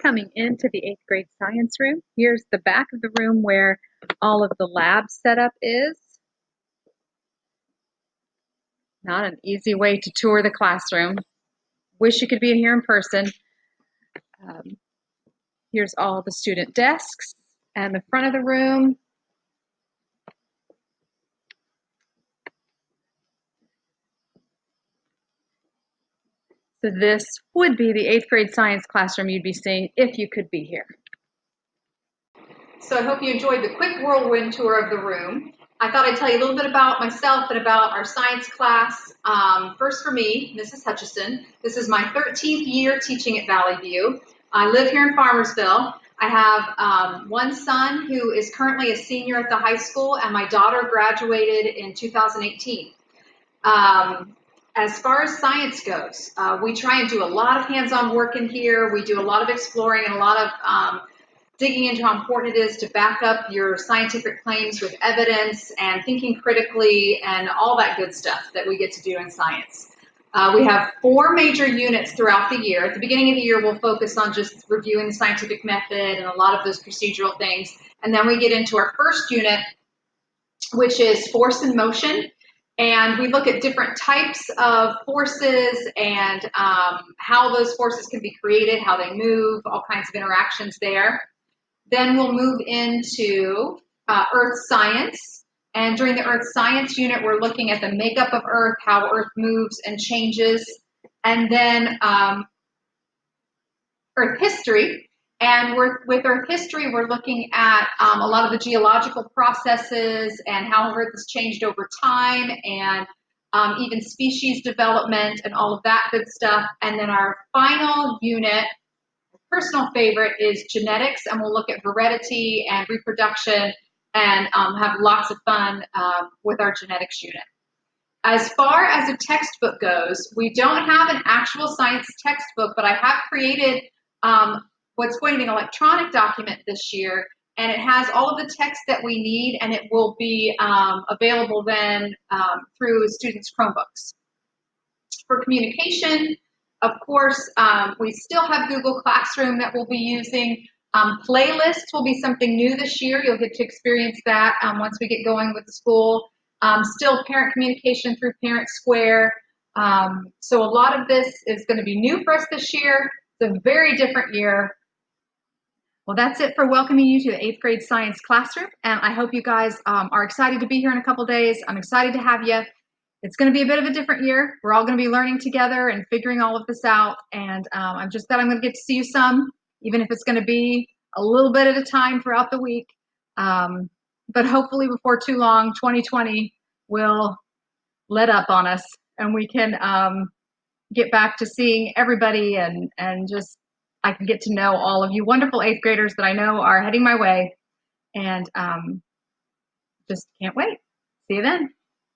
Coming into the 8th grade science room. Here's the back of the room where all of the lab setup is. Not an easy way to tour the classroom. Wish you could be here in person. Um, Here's all the student desks and the front of the room. So this would be the 8th grade science classroom you'd be seeing if you could be here. So I hope you enjoyed the quick whirlwind tour of the room. I thought I'd tell you a little bit about myself and about our science class. First for me, Mrs. Hutchison. This is my 13th year teaching at Valley View. I live here in Farmersville. I have one son who is currently a senior at the high school, and my daughter graduated in 2018. As far as science goes, we try and do a lot of hands-on work in here. We do a lot of exploring and a lot of digging into how important it is to back up your scientific claims with evidence and thinking critically and all that good stuff that we get to do in science. We have 4 major units throughout the year. At the beginning of the year, we'll focus on just reviewing the scientific method and a lot of those procedural things. And then we get into our first unit, which is force and motion. And we look at different types of forces and how those forces can be created, how they move, all kinds of interactions there. Then we'll move into Earth science. And during the Earth science unit, we're looking at the makeup of Earth, how Earth moves and changes. And then Earth history. And with Earth history, we're looking at a lot of the geological processes and how Earth has changed over time and even species development and all of that good stuff. And then our final unit, personal favorite, is genetics, and we'll look at heredity and reproduction and have lots of fun with our genetics unit. As far as a textbook goes, we don't have an actual science textbook, but I have created what's going to be an electronic document this year, and it has all of the text that we need, and it will be available then through students' Chromebooks. For communication, of course, we still have Google Classroom that we'll be using. Playlists will be something new this year. You'll get to experience that once we get going with the school. Still parent communication through Parent Square. So a lot of this is going to be new for us this year. It's a very different year. Well, that's it for welcoming you to the 8th grade science classroom. And I hope you guys are excited to be here in a couple days. I'm excited to have you. It's going to be a bit of a different year. We're all going to be learning together and figuring all of this out. And I'm just glad I'm going to get to see you some, even if it's going to be a little bit at a time throughout the week. But hopefully before too long, 2020 will let up on us and we can get back to seeing everybody and just I can get to know all of you wonderful 8th graders that I know are heading my way. And just can't wait. See you then.